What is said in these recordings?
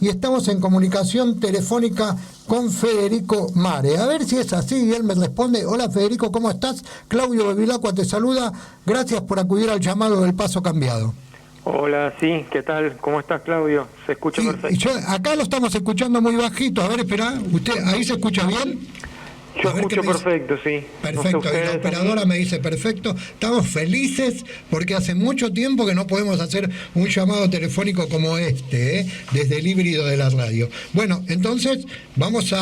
y estamos en comunicación telefónica con Federico Mares. A ver si es así, y él me responde. Hola Federico, ¿cómo estás? Claudio Bevilacqua te saluda. Gracias por acudir al llamado del Paso Cambiado. Hola, sí, ¿qué tal? ¿Cómo estás, Claudio? Se escucha perfecto. Acá lo estamos escuchando muy bajito. A ver, espera, ¿usted ahí se escucha bien? Yo escucho perfecto, sí. Perfecto, No sé, y la operadora me dice perfecto. Estamos felices porque hace mucho tiempo que no podemos hacer un llamado telefónico como este, desde el híbrido de la radio. Bueno, entonces vamos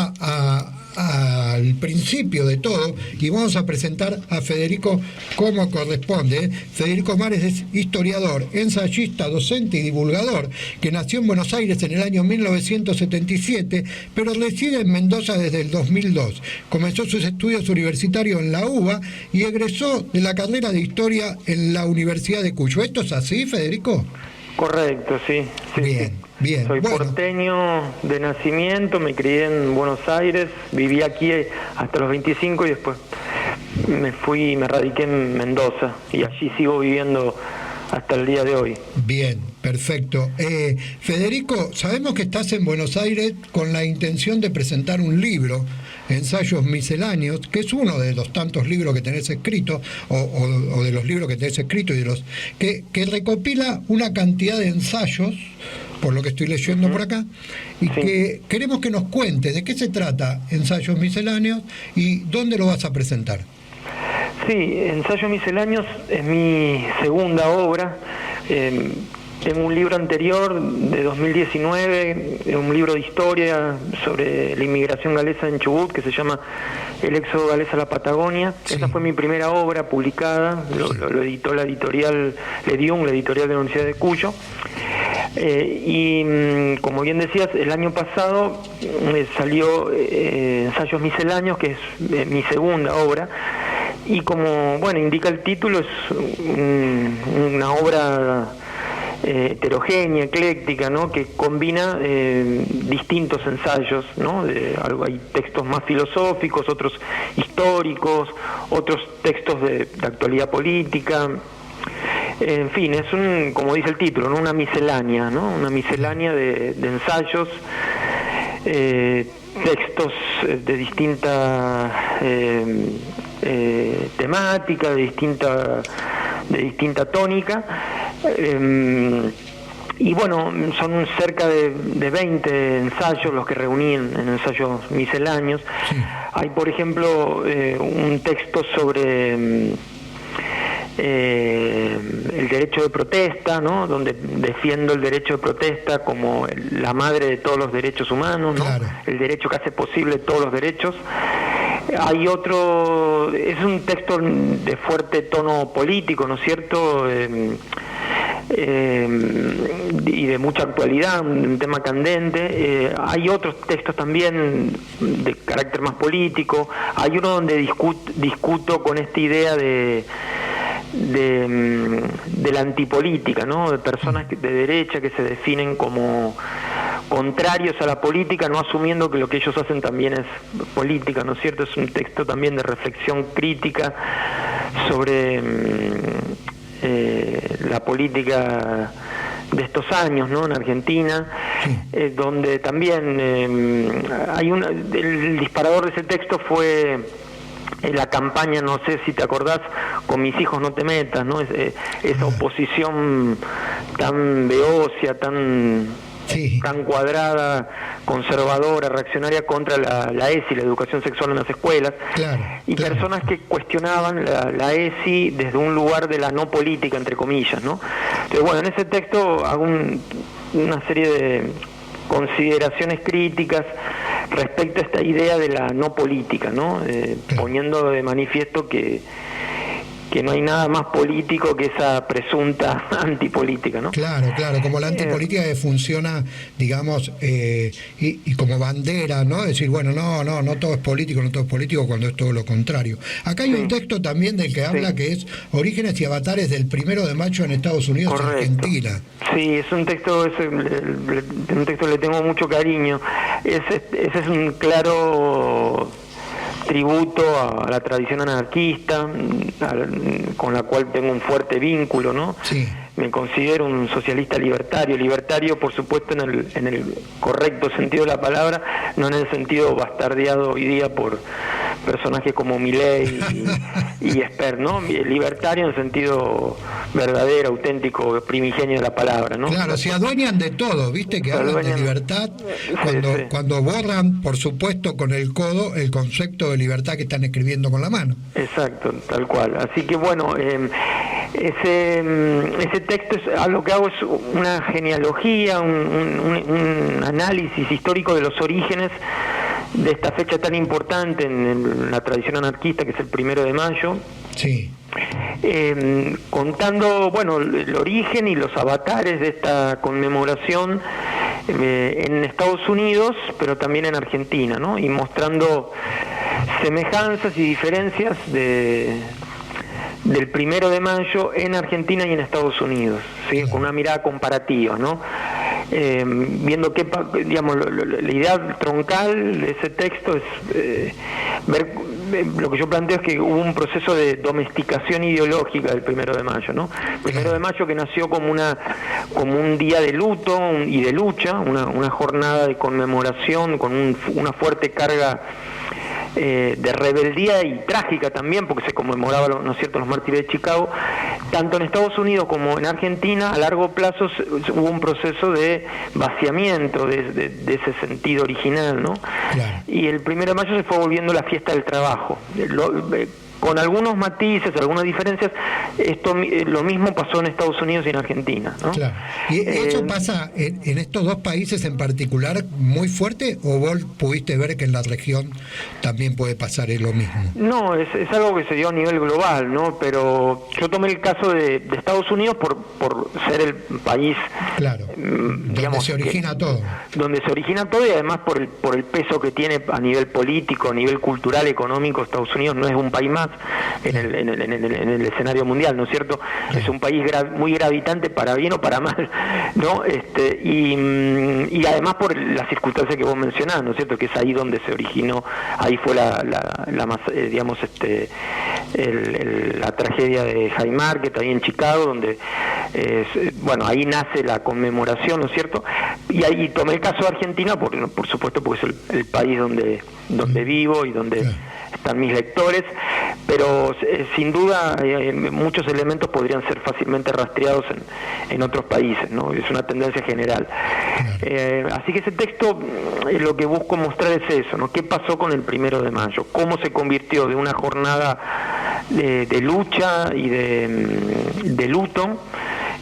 al principio de todo y vamos a presentar a Federico como corresponde. Federico Mares es historiador, ensayista, docente y divulgador, que nació en Buenos Aires en el año 1977, pero reside en Mendoza desde el 2002. Comenzó sus estudios universitarios en la UBA y egresó de la carrera de Historia en la Universidad de Cuyo. ¿Esto es así, Federico? Correcto, sí. Bien, bien. Soy porteño de nacimiento, me crié en Buenos Aires, viví aquí hasta los 25 y después me radiqué en Mendoza y allí sigo viviendo hasta el día de hoy. Bien, perfecto. Federico, sabemos que estás en Buenos Aires con la intención de presentar un libro, Ensayos Misceláneos, que es uno de los tantos libros que tenés escrito, o de los libros que tenés escrito, y de los que recopila una cantidad de ensayos, por lo que estoy leyendo por acá, y que queremos que nos cuentes de qué se trata Ensayos Misceláneos y dónde lo vas a presentar. Sí, Ensayos Misceláneos es mi segunda obra. Tengo un libro anterior de 2019, un libro de historia sobre la inmigración galesa en Chubut, que se llama El éxodo galés a la Patagonia. Sí. Esa fue mi primera obra publicada, lo editó la editorial Ledium, la editorial de la Universidad de Cuyo. Como bien decías, el año pasado salió Ensayos Misceláneos, que es mi segunda obra, y como indica el título, es una obra heterogénea, ecléctica, ¿no? Que combina distintos ensayos, ¿no? Hay textos más filosóficos, otros históricos, otros textos de actualidad política. En fin, es como dice el título, ¿no? Una miscelánea, ¿no? Una miscelánea de ensayos, textos de distinta temática, de distinta tónica. Y son cerca de 20 ensayos los que reuní en Ensayos Misceláneos. Sí. Hay, por ejemplo, un texto sobre el derecho de protesta, ¿no? Donde defiendo el derecho de protesta como la madre de todos los derechos humanos, ¿no? Claro. El derecho que hace posible todos los derechos. Hay otro, es un texto de fuerte tono político, ¿no es cierto? Y de mucha actualidad, un tema candente. Hay otros textos también de carácter más político. Hay uno donde discuto con esta idea de la antipolítica, ¿no? De personas de derecha que se definen como contrarios a la política, no asumiendo que lo que ellos hacen también es política, ¿no es cierto? Es un texto también de reflexión crítica sobre la política de estos años, ¿no? En Argentina, donde también el disparador de ese texto fue la campaña, no sé si te acordás, con Mis hijos no te metas, ¿no? Esa oposición tan beócia, tan cuadrada, conservadora, reaccionaria contra la ESI, la educación sexual en las escuelas, personas que cuestionaban la ESI desde un lugar de la no política, entre comillas, ¿no? Entonces, en ese texto hago una serie de consideraciones críticas respecto a esta idea de la no política, ¿no? Poniendo de manifiesto que no hay nada más político que esa presunta antipolítica, ¿no? Claro, como la antipolítica que funciona, digamos, y como bandera, ¿no? Decir, no todo es político, cuando es todo lo contrario. Acá hay un texto también del que habla que es Orígenes y avatares del 1 de mayo en Estados Unidos y Argentina. Sí, es un texto que le tengo mucho cariño. Ese es un claro tributo a la tradición anarquista, con la cual tengo un fuerte vínculo, ¿no? Sí. me considero un socialista libertario por supuesto en el correcto sentido de la palabra, no en el sentido bastardeado hoy día por personajes como Milei y Esper, ¿no? Libertario en el sentido verdadero, auténtico, primigenio de la palabra, ¿no? Claro, se adueñan de todo, ¿viste? Que hablan de libertad cuando borran, por supuesto, con el codo el concepto de libertad que están escribiendo con la mano. Exacto, tal cual. Así que bueno, ese texto lo que hago es una genealogía, un análisis histórico de los orígenes de esta fecha tan importante en la tradición anarquista, que es el 1 de mayo. Sí. Contando, bueno, el origen y los avatares de esta conmemoración en Estados Unidos, pero también en Argentina, ¿no? Y mostrando semejanzas y diferencias del 1 de mayo en Argentina y en Estados Unidos, ¿sí? Con una mirada comparativa, ¿no? Viendo que, digamos, la idea troncal de ese texto es ver, lo que yo planteo es que hubo un proceso de domesticación ideológica del 1 de mayo, ¿no? 1 de mayo que nació como un día de luto y de lucha, una jornada de conmemoración con una fuerte carga de rebeldía y trágica también, porque se conmemoraba, ¿no es cierto?, los mártires de Chicago. Tanto en Estados Unidos como en Argentina, a largo plazo hubo un proceso de vaciamiento de ese sentido original, ¿no? Claro. Y el 1 de mayo se fue volviendo la fiesta del trabajo. Con algunos matices, algunas diferencias, lo mismo pasó en Estados Unidos y en Argentina, ¿no? Claro. ¿Y eso pasa en estos dos países en particular muy fuerte, o vos pudiste ver que en la región también puede pasar lo mismo? No, es algo que se dio a nivel global, ¿no? Pero yo tomé el caso de Estados Unidos por ser el país, claro, donde se origina todo. Donde se origina todo, y además por el peso que tiene a nivel político, a nivel cultural, económico. Estados Unidos no es un país más en el escenario mundial, ¿no es cierto? Es un país muy gravitante, para bien o para mal, ¿no? Y además por las circunstancias que vos mencionás, ¿no es cierto? Que es ahí donde se originó, ahí fue la más, digamos, la tragedia de Haymarket, ahí en Chicago, donde, bueno, ahí nace la conmemoración, ¿no es cierto? Y ahí tomé el caso de Argentina, por supuesto, porque es el país donde vivo y donde están mis lectores, pero sin duda muchos elementos podrían ser fácilmente rastreados en otros países, ¿no? Es una tendencia general. Así que ese texto, lo que busco mostrar es eso, ¿no? ¿Qué pasó con el 1 de mayo? ¿Cómo se convirtió de una jornada de lucha y de luto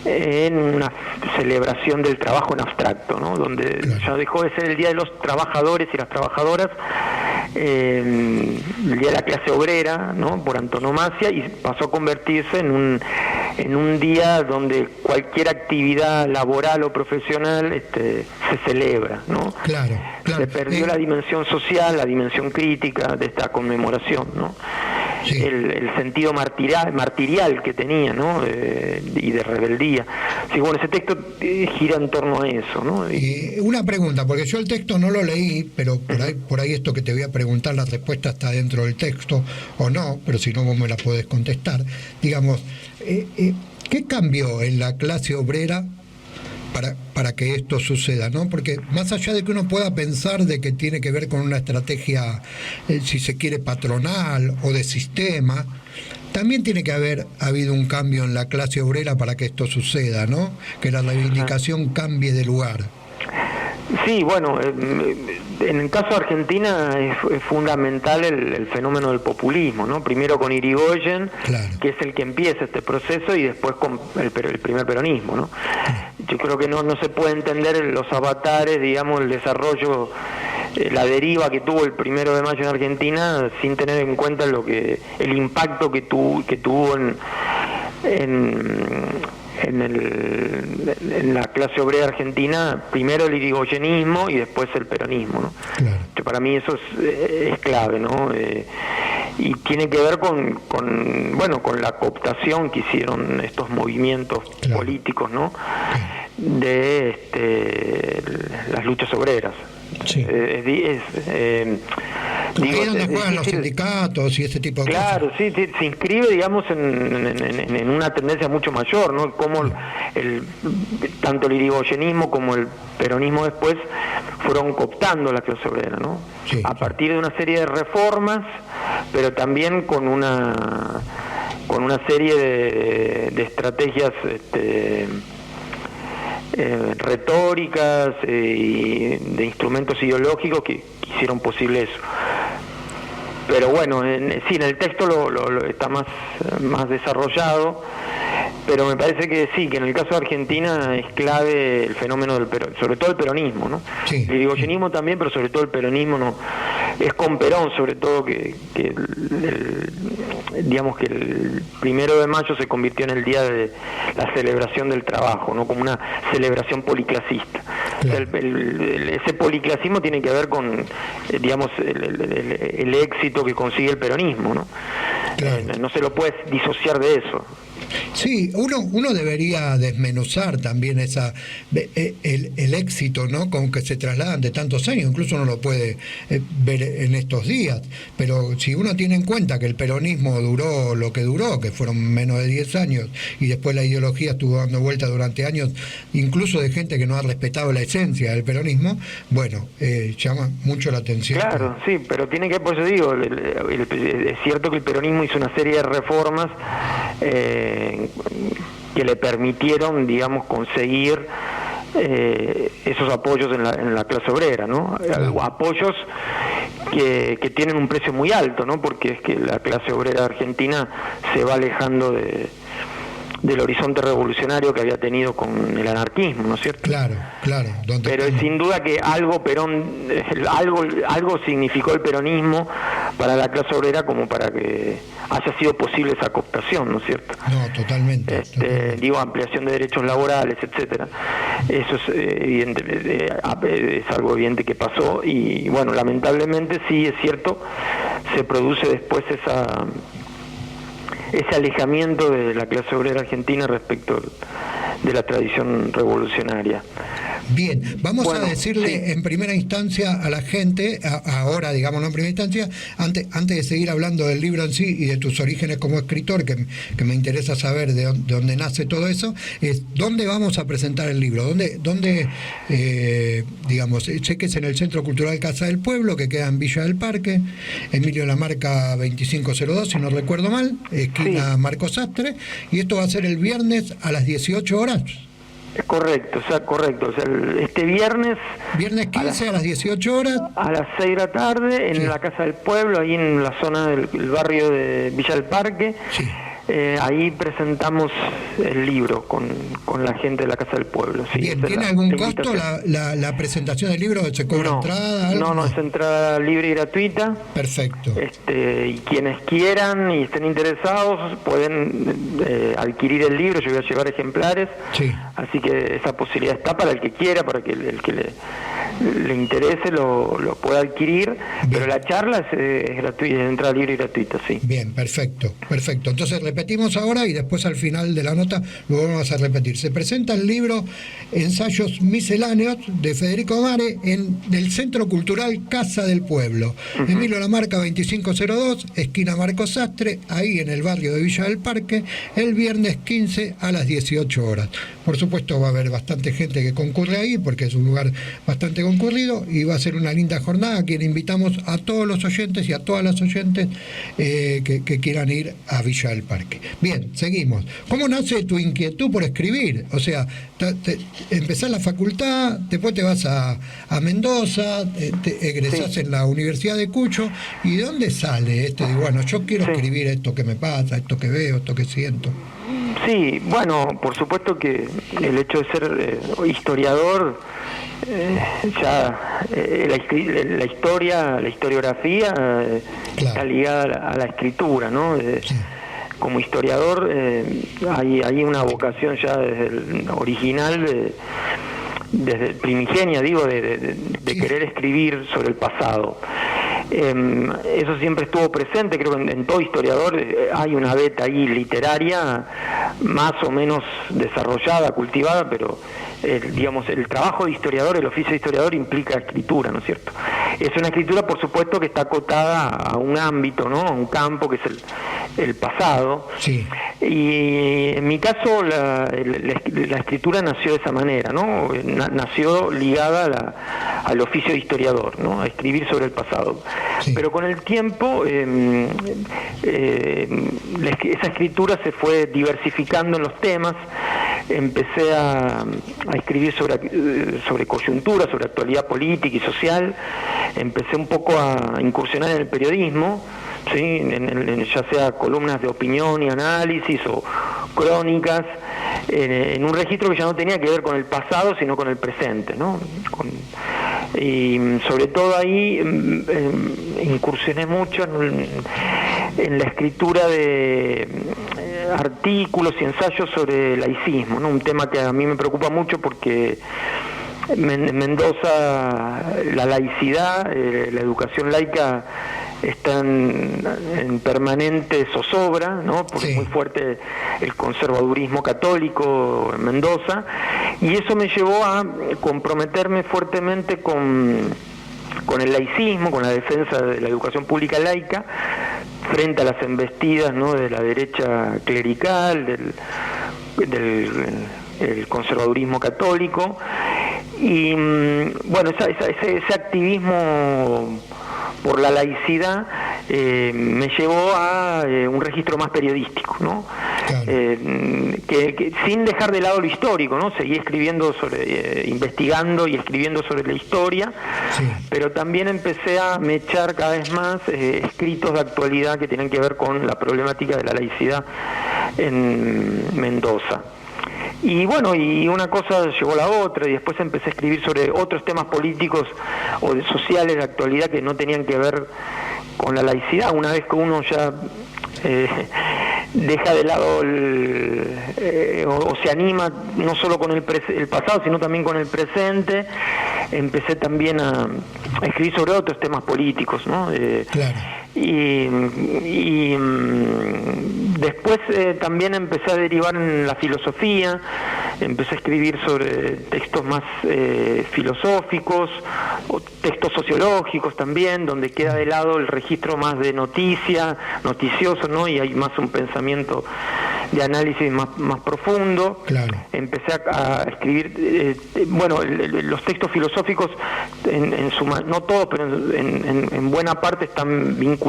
en una celebración del trabajo en abstracto, ¿no? Donde ya dejó de ser el Día de los Trabajadores y las Trabajadoras, el Día de la Clase Obrera, ¿no?, por antonomasia, y pasó a convertirse en un día donde cualquier actividad laboral o profesional se celebra, ¿no? Claro. Se perdió la dimensión social, la dimensión crítica de esta conmemoración, ¿no? Sí. El sentido martirial que tenía, ¿no? Y de rebeldía. Sí, bueno, ese texto gira en torno a eso, ¿no? Y una pregunta, porque yo el texto no lo leí, pero por ahí esto que te voy a preguntar, la respuesta está dentro del texto o no, pero si no vos me la podés contestar. Digamos, ¿qué cambió en la clase obrera para que esto suceda, ¿no? Porque más allá de que uno pueda pensar de que tiene que ver con una estrategia, si se quiere, patronal o de sistema, también tiene que haber habido un cambio en la clase obrera para que esto suceda, ¿no? Que la reivindicación cambie de lugar. Sí, bueno, en el caso de Argentina es fundamental el fenómeno del populismo, ¿no? Primero con Irigoyen, claro, que es el que empieza este proceso, y después con el primer peronismo, ¿no? Yo creo que no se puede entender los avatares, digamos, el desarrollo, la deriva que tuvo el 1 de mayo en Argentina sin tener en cuenta el impacto que tuvo en la clase obrera argentina, primero el irigoyenismo y después el peronismo, ¿no? Claro. Que para mí eso es clave, ¿no? Y tiene que ver con la cooptación que hicieron estos movimientos, claro, políticos, ¿no? De las luchas obreras. Sí. Ahí es donde juegan los sindicatos y ese tipo de cosas. Claro, sí, se inscribe, digamos, en una tendencia mucho mayor, ¿no? Como tanto el irigoyenismo como el peronismo después fueron cooptando la clase obrera, ¿no? Sí, a partir de una serie de reformas, pero también con una serie de estrategias retóricas y de instrumentos ideológicos que hicieron posible eso. Pero bueno, sí, en el texto lo está más desarrollado, pero me parece que sí, que en el caso de Argentina es clave el fenómeno sobre todo el peronismo, ¿no? Sí. El irigoyenismo también, pero sobre todo el peronismo, ¿no? Es con Perón sobre todo que digamos que el 1 de mayo se convirtió en el día de la celebración del trabajo, ¿no? Como una celebración policlasista. Claro. O sea, ese policlasismo tiene que ver con, digamos, el éxito que consigue el peronismo, ¿no? Claro. No se lo puede disociar de eso. Sí, uno debería desmenuzar también el éxito, ¿no?, con que se trasladan de tantos años. Incluso uno lo puede ver en estos días, pero si uno tiene en cuenta que el peronismo duró lo que duró, que fueron menos de 10 años, y después la ideología estuvo dando vuelta durante años, incluso de gente que no ha respetado la esencia del peronismo, bueno, llama mucho la atención. Claro, sí, pero tiene que, por eso digo, es cierto que el peronismo hizo una serie de reformas que le permitieron, digamos, conseguir esos apoyos en la clase obrera, ¿no? Apoyos que tienen un precio muy alto, ¿no? Porque es que la clase obrera argentina se va alejando del horizonte revolucionario que había tenido con el anarquismo, ¿no es cierto? Claro. Pero sin duda que algo significó el peronismo para la clase obrera como para que haya sido posible esa cooptación, ¿no es cierto? No, totalmente. Digo, ampliación de derechos laborales, etcétera. Eso es evidente, es algo evidente que pasó y bueno, lamentablemente sí es cierto, se produce después ese alejamiento de la clase obrera argentina respecto de la tradición revolucionaria. Bien, vamos a Bueno, decirle sí. en primera instancia a la gente, ahora digamos no en primera instancia, antes de seguir hablando del libro en sí y de tus orígenes como escritor, que me interesa saber de dónde nace todo eso, es dónde vamos a presentar el libro, dónde digamos, sé que es en el Centro Cultural Casa del Pueblo, que queda en Villa del Parque, Emilio Lamarca 2502, si no recuerdo mal, esquina Sí. Marcos Sastre, y esto va a ser el viernes a las 18 horas. Correcto. O sea, este viernes... Viernes 15 a las 18 horas. A las 6 de la tarde, en Sí. la Casa del Pueblo, ahí en la zona del barrio de Villa del Parque. Sí. Ahí presentamos el libro con la gente de la Casa del Pueblo. Sí, Bien, esa es ¿tiene la algún invitación. costo la presentación del libro? ¿Se cobra No, entrada? ¿Algo? no, es entrada libre y gratuita. Perfecto. Y quienes quieran y estén interesados pueden adquirir el libro. Yo voy a llevar ejemplares, Sí. así que esa posibilidad está para el que quiera, para que el que le interese lo pueda adquirir. Bien. Pero la charla es gratuita, es entrada libre y gratuita, sí. Bien, perfecto. Entonces repetimos ahora y después al final de la nota lo vamos a repetir. Se presenta el libro Ensayos Misceláneos de Federico Mare del Centro Cultural Casa del Pueblo. Uh-huh. Emilio Lamarca 2502, esquina Marcos Sastre, ahí en el barrio de Villa del Parque, el viernes 15 a las 18 horas. Por supuesto va a haber bastante gente que concurre ahí porque es un lugar bastante concurrido y va a ser una linda jornada a quien invitamos a todos los oyentes y a todas las oyentes que quieran ir a Villa del Parque. Bien, seguimos. ¿Cómo nace tu inquietud por escribir? O sea, empezás la facultad, después te vas a Mendoza, te egresás Sí. en la Universidad de Cuyo, ¿y de dónde sale bueno, yo quiero Sí. escribir esto que me pasa, esto que veo, esto que siento? Sí, bueno, por supuesto que el hecho de ser historiador, la historiografía Claro. está ligada a la escritura, ¿no? Sí. Como historiador hay una vocación ya desde el original, desde primigenia, digo, de Sí. querer escribir sobre el pasado. Eso siempre estuvo presente, creo que en todo historiador hay una beta ahí literaria más o menos desarrollada, cultivada, pero digamos el trabajo de historiador, el oficio de historiador implica escritura, ¿no es cierto? es una escritura, por supuesto, que está acotada a un ámbito, ¿no? A un campo que es el pasado. Sí. Y en mi caso la escritura nació de esa manera, ¿no? Nació ligada al oficio de historiador, ¿no? A escribir sobre el pasado. Sí. Pero con el tiempo esa escritura se fue diversificando en los temas. Empecé a escribir sobre coyuntura, sobre actualidad política y social. Empecé un poco a incursionar en el periodismo, ¿sí? Ya sea columnas de opinión y análisis o crónicas, en un registro que ya no tenía que ver con el pasado, sino con el presente, ¿no? Y sobre todo ahí incursioné mucho en la escritura de artículos y ensayos sobre laicismo, ¿no? Un tema que a mí me preocupa mucho porque en Mendoza la laicidad, la educación laica está en permanente zozobra, ¿no? Porque es muy fuerte el conservadurismo católico en Mendoza, y eso me llevó a comprometerme fuertemente con el laicismo, con la defensa de la educación pública laica, frente a las embestidas, ¿no? De la derecha clerical, del conservadurismo católico. Y bueno, ese activismo por la laicidad me llevó a un registro más periodístico, ¿no? Claro. Que sin dejar de lado lo histórico, ¿no? Seguí escribiendo investigando y escribiendo sobre la historia, sí. Pero también empecé a mechar cada vez más escritos de actualidad que tienen que ver con la problemática de la laicidad en Mendoza. Y bueno, y una cosa llevó a la otra, y después empecé a escribir sobre otros temas políticos o sociales de actualidad que no tenían que ver con la laicidad. Una vez que uno ya deja de lado o se anima no solo con el pasado, sino también con el presente, empecé también a escribir sobre otros temas políticos, ¿no? Claro. Y después también empecé a derivar en la filosofía, empecé a escribir sobre textos más filosóficos, o textos sociológicos también, donde queda de lado el registro más de noticioso, ¿no? Y hay más un pensamiento de análisis más profundo. Claro. Empecé a escribir, los textos filosóficos, no todos, pero en buena parte están vinculados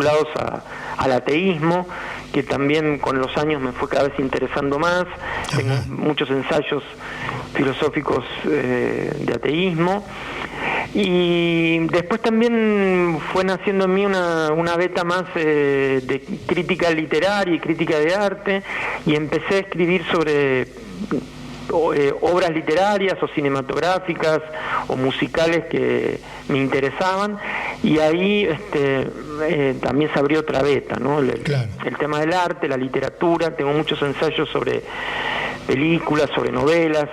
al ateísmo, que también con los años me fue cada vez interesando más. Ajá. Tengo muchos ensayos filosóficos de ateísmo. Y después también fue naciendo en mí una beta más de crítica literaria y crítica de arte, y empecé a escribir sobre obras literarias o cinematográficas o musicales que me interesaban, y ahí también se abrió otra beta, ¿no? El tema del arte, la literatura. Tengo muchos ensayos sobre películas, sobre novelas.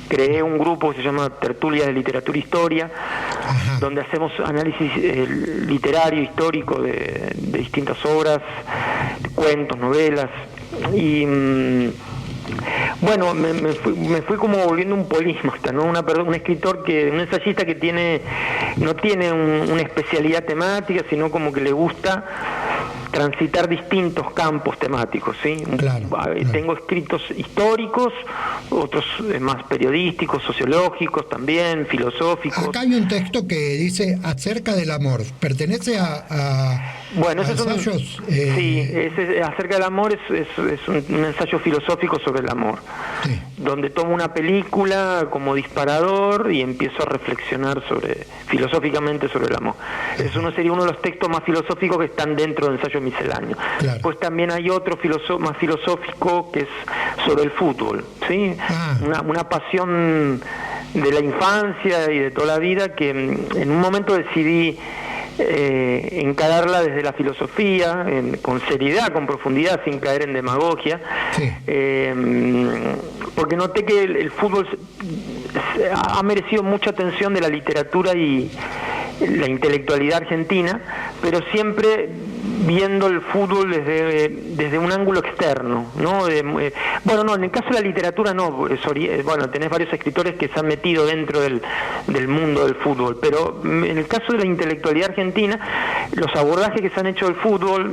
Creé un grupo que se llama Tertulia de Literatura e Historia. Ajá. Donde hacemos análisis literario, histórico de distintas obras, cuentos, novelas. Y bueno, me fui como volviendo un polímata, ¿no? Un escritor un ensayista que no tiene una especialidad temática, sino como que le gusta transitar distintos campos temáticos, ¿sí? Claro. Tengo escritos históricos, otros más periodísticos, sociológicos también, filosóficos. Acá hay un texto que dice acerca del amor. ¿Pertenece a bueno, ese ensayos? Sí, acerca del amor es un ensayo filosófico sobre el amor, sí. Donde tomo una película como disparador y empiezo a reflexionar filosóficamente sobre el amor. Eso sería uno de los textos más filosóficos que están dentro del ensayo misceláneo. Claro. Pues también hay otro más filosófico que es sobre el fútbol, ¿sí? Una pasión de la infancia y de toda la vida que en un momento decidí encararla desde la filosofía, con seriedad, con profundidad, sin caer en demagogia, sí. Porque noté que el fútbol ha merecido mucha atención de la literatura y la intelectualidad argentina, pero siempre viendo el fútbol desde un ángulo externo, ¿no? Bueno, no, en el caso de la literatura no, bueno, tenés varios escritores que se han metido dentro del mundo del fútbol, pero en el caso de la intelectualidad argentina, los abordajes que se han hecho del fútbol,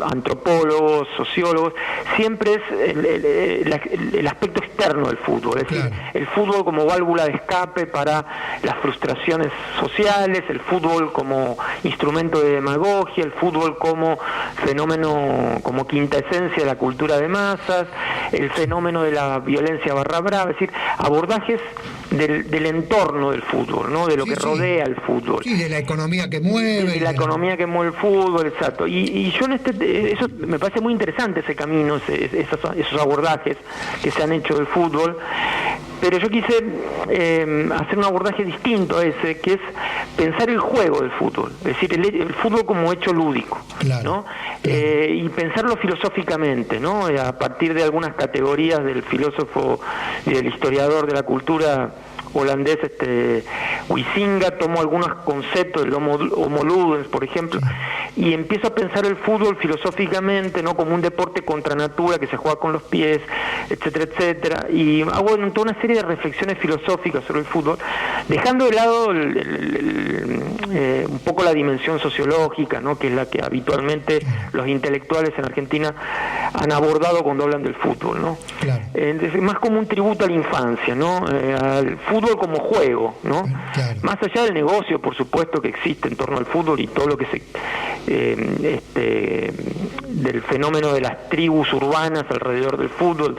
antropólogos, sociólogos, siempre es el aspecto externo del fútbol, es decir, el fútbol como válvula de escape para las frustraciones sociales, el fútbol como instrumento de demagogia, el fútbol como fenómeno, como quinta esencia de la cultura de masas, el fenómeno de la violencia barra brava, es decir, abordajes del entorno del fútbol, ¿no? De lo que rodea el fútbol. Sí, de la economía que mueve. De la economía que mueve el fútbol, exacto. Y yo eso me parece muy interesante ese camino, esos abordajes que se han hecho del fútbol, pero yo quise hacer un abordaje distinto a ese, que es pensar el juego del fútbol, es decir, el fútbol como hecho lúdico, ¿no? Y pensarlo filosóficamente, ¿no? A partir de algunas categorías del filósofo y del historiador de la cultura holandés, Huizinga, tomó algunos conceptos del homo ludens, por ejemplo, y empiezo a pensar el fútbol filosóficamente, no como un deporte contra natura que se juega con los pies, etcétera, etcétera, y hago toda una serie de reflexiones filosóficas sobre el fútbol, dejando de lado un poco la dimensión sociológica, ¿no? Que es la que habitualmente los intelectuales en Argentina han abordado cuando hablan del fútbol, ¿no? Claro. Más como un tributo a la infancia, ¿no? Al fútbol como juego, ¿no? Claro. Más allá del negocio, por supuesto, que existe en torno al fútbol y todo lo que del fenómeno de las tribus urbanas alrededor del fútbol,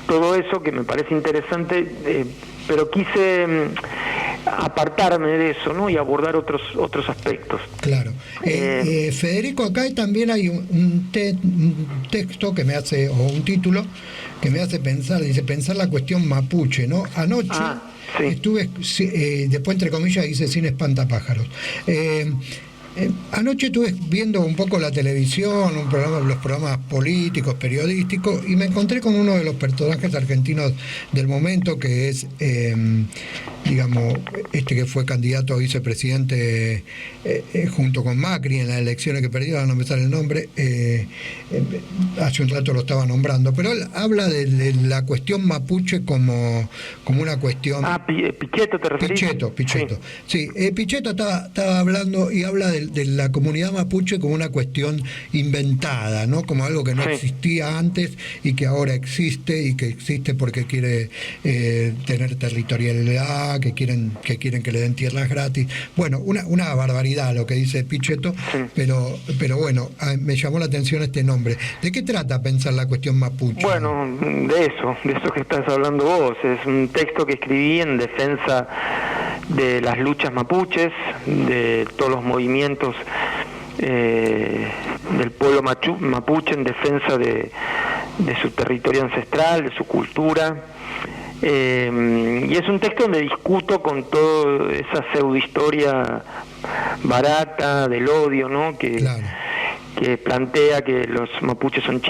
todo eso que me parece interesante, pero quise apartarme de eso, ¿no? Y abordar otros aspectos. Claro. Federico, acá también hay un texto que me hace, o un título que me hace pensar, dice pensar la cuestión mapuche, ¿no? Anoche estuve, después entre comillas dice sin espantapájaros. Anoche estuve viendo un poco la televisión, los programas políticos, periodísticos, y me encontré con uno de los personajes argentinos del momento, que es, digamos, que fue candidato a vicepresidente junto con Macri en las elecciones que perdió, ahora no me sale el nombre, hace un rato lo estaba nombrando, pero él habla de la cuestión mapuche como una cuestión... Pichetto, ¿te referís? Pichetto. Sí, Pichetto estaba hablando y habla de la comunidad mapuche como una cuestión inventada, ¿no? Como algo que no existía antes y que ahora existe, y que existe porque quiere tener territorialidad, que quieren que le den tierras gratis. Bueno, una barbaridad lo que dice Pichetto, pero bueno, me llamó la atención este nombre. ¿De qué trata pensar la cuestión mapuche? Bueno, de eso que estás hablando vos. Es un texto que escribí en defensa de las luchas mapuches, de todos los movimientos del pueblo mapuche en defensa de su territorio ancestral, de su cultura. Y es un texto donde discuto con toda esa pseudohistoria barata del odio, ¿no? Que plantea que los mapuches son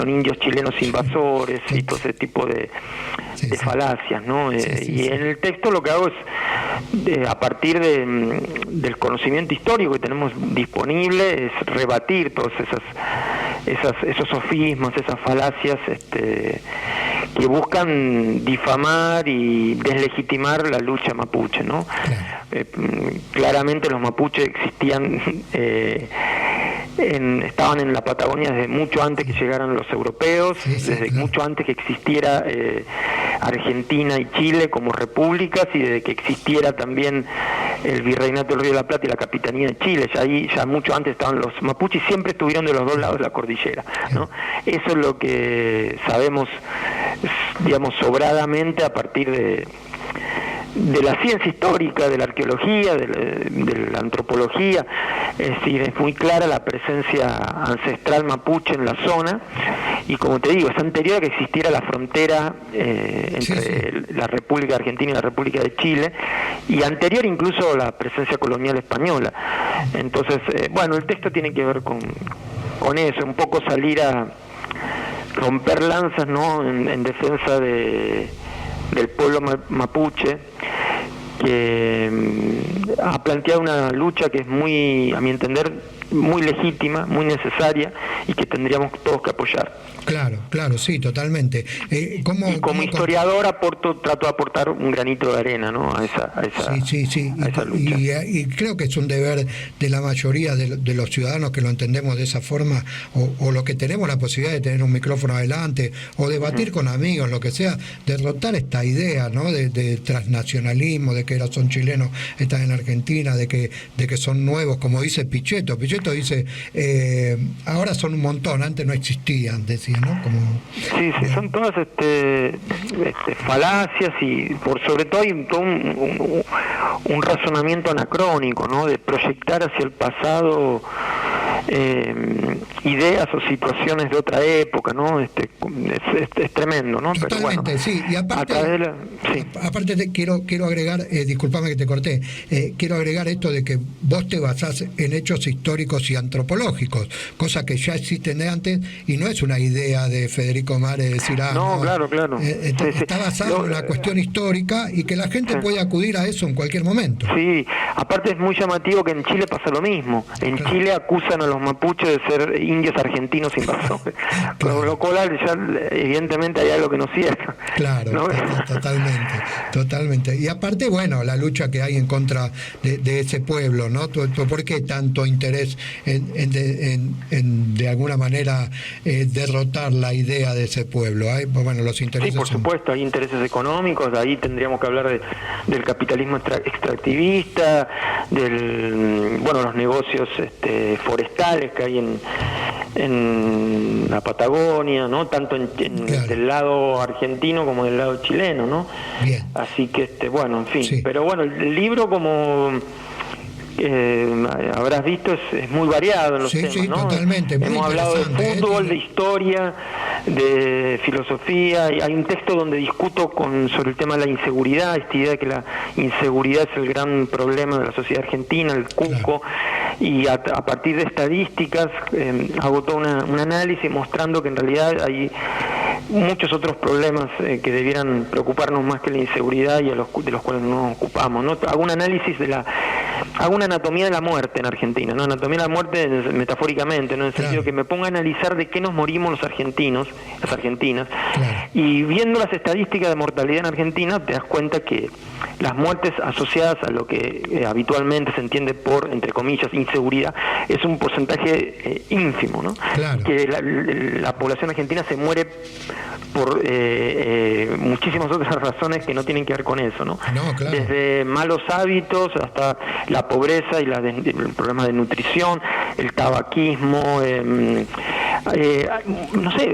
indios chilenos invasores y todo ese tipo de falacias, ¿no? Y en el texto lo que hago es, a partir del conocimiento histórico que tenemos disponible, es rebatir todos esos sofismas, esas falacias que buscan difamar y deslegitimar la lucha mapuche, ¿no? Claramente los mapuches existían, estaban en la Patagonia desde mucho antes que llegaran los europeos, desde mucho antes que existiera Argentina y Chile como repúblicas, y desde que existiera también el Virreinato del Río de la Plata y la Capitanía de Chile. Ya mucho antes estaban los mapuches, y siempre estuvieron de los dos lados de la cordillera, ¿no? Eso es lo que sabemos, digamos, sobradamente a partir de la ciencia histórica, de la arqueología, de la antropología. Es decir, es muy clara la presencia ancestral mapuche en la zona, y como te digo, es anterior a que existiera la frontera entre la República Argentina y la República de Chile, y anterior incluso a la presencia colonial española. Entonces, bueno, el texto tiene que ver con eso, un poco salir a romper lanzas, ¿no? En defensa del pueblo mapuche, que ha planteado una lucha que es muy, a mi entender, muy legítima, muy necesaria y que tendríamos todos que apoyar. Claro, sí, totalmente. Y como historiador trato de aportar un granito de arena, ¿no? a esa lucha. Y creo que es un deber de la mayoría de los ciudadanos que lo entendemos de esa forma, o lo que tenemos la posibilidad de tener un micrófono adelante, o debatir con amigos, lo que sea, derrotar esta idea, ¿no? de transnacionalismo, de que son chilenos, están en Argentina, de que son nuevos, como dice Pichetto. Pichetto dice, ahora son un montón, antes no existían, decía, ¿no? Sí, son todas falacias, y sobre todo hay todo un razonamiento anacrónico, ¿no? De proyectar hacia el pasado ideas o situaciones de otra época, ¿no? Es tremendo, ¿no? Totalmente, pero bueno, sí. Y aparte quiero agregar, discúlpame que te corté, quiero agregar esto de que vos te basás en hechos históricos y antropológicos, cosa que ya existen de antes, y no es una idea de Federico Mares decir, no, claro. Está basado en la cuestión histórica, y que la gente puede acudir a eso en cualquier momento. Sí, aparte es muy llamativo que en Chile pasa lo mismo. En Chile acusan a los mapuches de ser indios argentinos invasores, con lo cual ya evidentemente hay algo que no es cierto. Claro, ¿no? Totalmente. Y aparte, bueno, la lucha que hay en contra de ese pueblo, ¿no? ¿Por qué tanto interés en de alguna manera derrotar la idea de ese pueblo? Bueno, los intereses. Sí, por supuesto, hay intereses económicos, ahí tendríamos que hablar del capitalismo extractivista, los negocios forestales que hay en la Patagonia, ¿no? Tanto del lado argentino como del lado chileno, ¿no? Bien. Así que en fin. Sí. Pero bueno, el libro, como habrás visto, es muy variado en los temas, sí, ¿no? totalmente. Hemos hablado de fútbol, de historia, de filosofía, y hay un texto donde discuto sobre el tema de la inseguridad, esta idea de que la inseguridad es el gran problema de la sociedad argentina, el cuco, y a partir de estadísticas hago todo un análisis mostrando que en realidad hay muchos otros problemas que debieran preocuparnos más que la inseguridad, y de los cuales no nos ocupamos, ¿no? Hago un análisis hago una anatomía de la muerte en Argentina, ¿no? Anatomía de la muerte metafóricamente, ¿no? En el sentido que me pongo a analizar de qué nos morimos los argentinos, las argentinas, y viendo las estadísticas de mortalidad en Argentina te das cuenta que las muertes asociadas a lo que habitualmente se entiende por, entre comillas, inseguridad, es un porcentaje ínfimo, ¿no? Que la población argentina se muere por muchísimas otras razones que no tienen que ver con eso, ¿no? Desde malos hábitos hasta la pobreza y el problema de nutrición, el tabaquismo,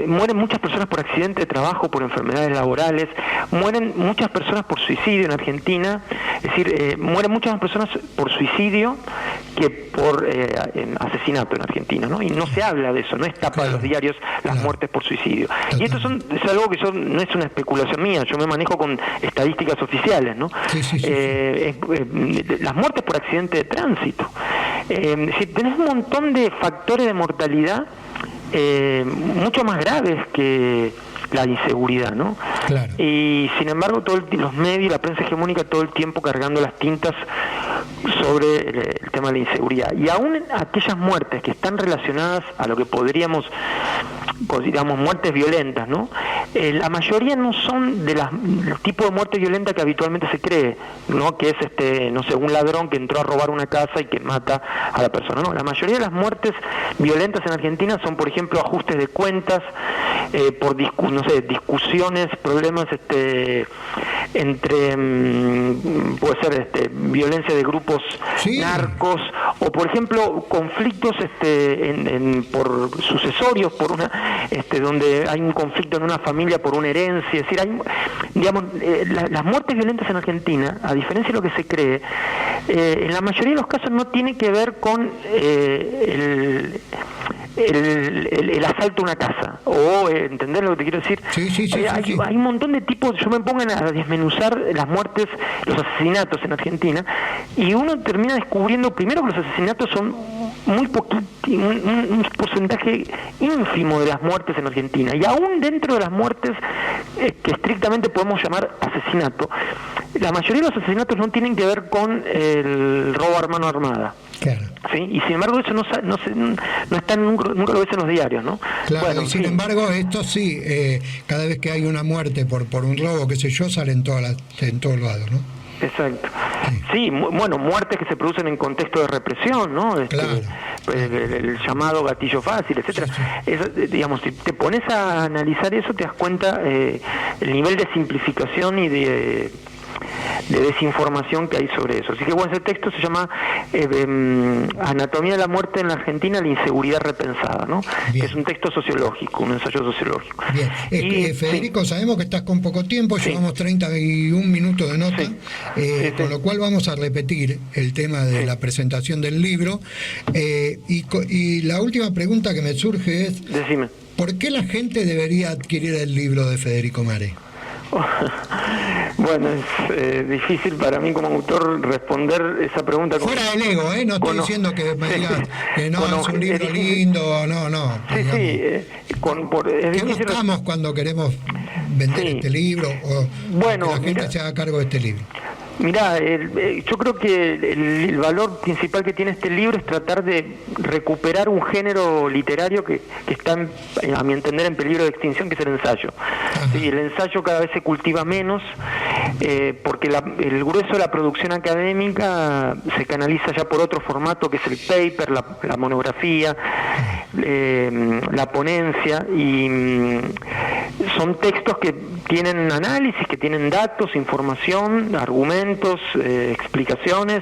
mueren muchas personas por accidente de trabajo, por enfermedades laborales, mueren muchas personas por suicidio en Argentina, es decir, mueren muchas más personas por suicidio que por asesinato en Argentina, ¿no? Y no se habla de eso, no es tapa de los diarios las muertes por suicidio. Y esto es algo que no es una especulación mía, yo me manejo con estadísticas oficiales, ¿no? Las muertes por accidente de tránsito. Si tenés un montón de factores de mortalidad mucho más graves que la inseguridad, ¿no? Y sin embargo los medios, la prensa hegemónica, todo el tiempo cargando las tintas sobre el tema de la inseguridad. Y aún aquellas muertes que están relacionadas a lo que podríamos consideramos muertes violentas, ¿no? La mayoría no son del tipo de muerte violenta que habitualmente se cree, ¿no? Que es un ladrón que entró a robar una casa y que mata a la persona. No, la mayoría de las muertes violentas en Argentina son, por ejemplo, ajustes de cuentas, por discusiones, problemas entre puede ser violencia de grupos narcos, o por ejemplo conflictos por sucesorios, por donde hay un conflicto en una familia por una herencia. Es decir, las muertes violentas en Argentina, a diferencia de lo que se cree, en la mayoría de los casos no tiene que ver con el asalto a una casa, o ¿entendés lo que te quiero decir? Hay un montón de tipos. Yo me pongo a desmenuzar las muertes, los asesinatos en Argentina, y uno termina descubriendo primero que los asesinatos son muy poquito, un porcentaje ínfimo de las muertes en Argentina, y aún dentro de las muertes que estrictamente podemos llamar asesinato, la mayoría de los asesinatos no tienen que ver con el robo a mano armada. Claro. ¿Sí? Y sin embargo eso no está, nunca lo ves en los diarios, ¿no? Claro, bueno, y sin embargo esto sí, cada vez que hay una muerte por un robo, qué sé yo, sale en todos lados, ¿no? Exacto. Sí, bueno, muertes que se producen en contexto de represión, ¿no? Claro. El llamado gatillo fácil, etcétera. Digamos, si te pones a analizar eso, te das cuenta el nivel de simplificación y de desinformación que hay sobre eso. Así que bueno, ese texto se llama Anatomía de la muerte en la Argentina, la inseguridad repensada, ¿no? Que es un texto sociológico, un ensayo sociológico. Bien. Federico, sabemos que estás con poco tiempo, llevamos 31 minutos de nota, con lo cual vamos a repetir el tema de la presentación del libro. Y la última pregunta que me surge es, decime, ¿por qué la gente debería adquirir el libro de Federico Maré? Bueno, es difícil para mí como autor responder esa pregunta. Fuera del ego, no estoy diciendo que me digas que no, es un libro lindo, no. ¿Qué buscamos cuando queremos vender este libro o que la gente se haga cargo de este libro? Mirá, yo creo que el valor principal que tiene este libro es tratar de recuperar un género literario que está, a mi entender, en peligro de extinción, que es el ensayo. Sí, el ensayo cada vez se cultiva menos, porque el grueso de la producción académica se canaliza ya por otro formato, que es el paper, la monografía, la ponencia, y son textos que tienen análisis, que tienen datos, información, argumentos, explicaciones,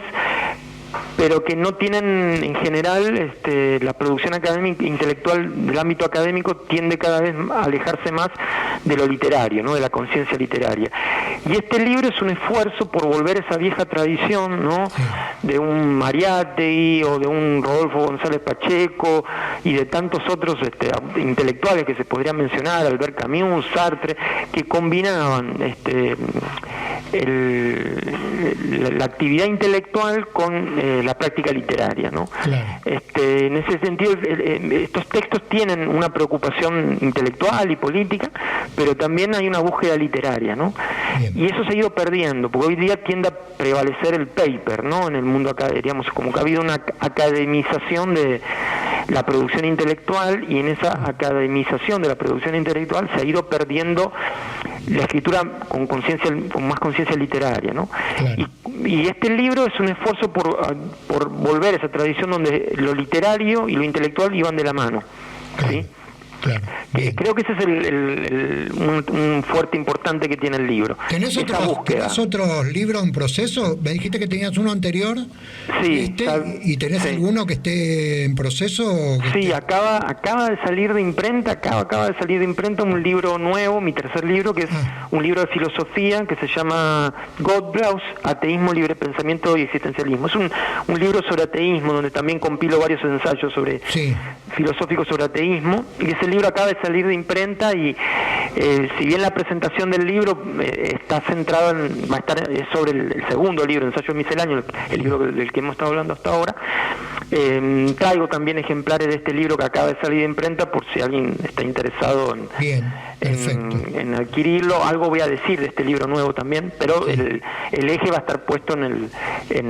pero que no tienen en general la producción académica intelectual del ámbito académico tiende cada vez a alejarse más de lo literario, ¿no? De la conciencia literaria. Y este libro es un esfuerzo por volver a esa vieja tradición, ¿no? De un Mariátegui o de un Rodolfo González Pacheco y de tantos otros intelectuales que se podrían mencionar, Albert Camus, Sartre, que combinaban la actividad intelectual con la práctica literaria, ¿no? Claro. En ese sentido, estos textos tienen una preocupación intelectual y política, pero también hay una búsqueda literaria, ¿no? Bien. Y eso se ha ido perdiendo, porque hoy día tiende a prevalecer el paper, ¿no? En el mundo acá, diríamos, como que ha habido una academización de la producción intelectual, y en esa academización de la producción intelectual se ha ido perdiendo la escritura con más conciencia literaria, ¿no? Claro. Y este libro es un esfuerzo por volver a esa tradición donde lo literario y lo intelectual iban de la mano, ¿sí? Claro. Creo que ese es un fuerte importante que tiene el libro. ¿Tenés otros libros en proceso? Me dijiste que tenías uno anterior. Sí. ¿Y tenés alguno que esté en proceso? Sí, acaba de salir de imprenta, acaba de salir de imprenta un libro nuevo, mi tercer libro, que es un libro de filosofía que se llama Godblaus, Ateísmo, Libre Pensamiento y Existencialismo. Es un libro sobre ateísmo, donde también compilo varios ensayos filosóficos sobre ateísmo, y ese libro acaba de salir de imprenta, y si bien la presentación del libro está centrada va a estar sobre el segundo libro, Ensayo Misceláneo, el libro del que hemos estado hablando hasta ahora, traigo también ejemplares de este libro que acaba de salir de imprenta por si alguien está interesado en adquirirlo. Algo voy a decir de este libro nuevo también, pero el eje va a estar puesto en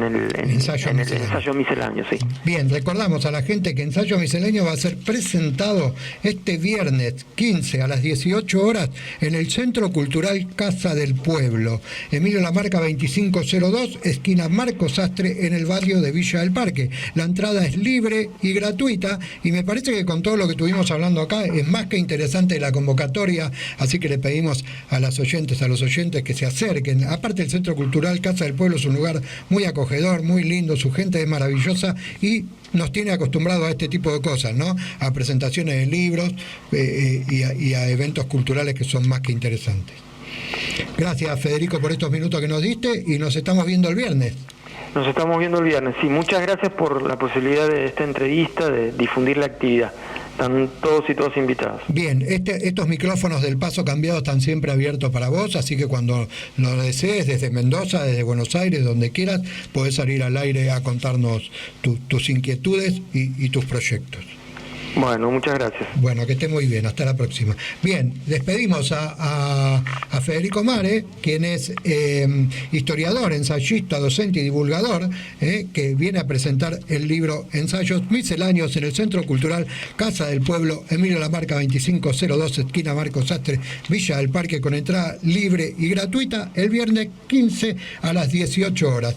el ensayo misceláneo. Sí. Bien, recordamos a la gente que Ensayo Misceláneo va a ser presentado este viernes 15 a las 18 horas en el Centro Cultural Casa del Pueblo, Emilio Lamarca 2502, esquina Marcos Sastre, en el barrio de Villa del Parque. La entrada es libre y gratuita, y me parece que con todo lo que estuvimos hablando acá es más que interesante la convocatoria, así que le pedimos a los oyentes que se acerquen. Aparte, el Centro Cultural Casa del Pueblo es un lugar muy acogedor, muy lindo, su gente es maravillosa y nos tiene acostumbrados a este tipo de cosas, ¿no? A presentaciones de libros y a eventos culturales que son más que interesantes. Gracias, Federico, por estos minutos que nos diste, y nos estamos viendo el viernes. Nos estamos viendo el viernes, sí. Muchas gracias por la posibilidad de esta entrevista, de difundir la actividad. están todos y todas invitados. Bien, estos micrófonos del Paso Cambiado están siempre abiertos para vos, así que cuando lo desees, desde Mendoza, desde Buenos Aires, donde quieras, podés salir al aire a contarnos tus inquietudes y tus proyectos. Bueno, muchas gracias. Bueno, que esté muy bien, hasta la próxima. Bien, despedimos a Federico Mare, quien es historiador, ensayista, docente y divulgador, que viene a presentar el libro Ensayos Misceláneos en el Centro Cultural Casa del Pueblo, Emilio Lamarca 2502, esquina Marcos Sastre, Villa del Parque, con entrada libre y gratuita, el viernes 15 a las 18 horas.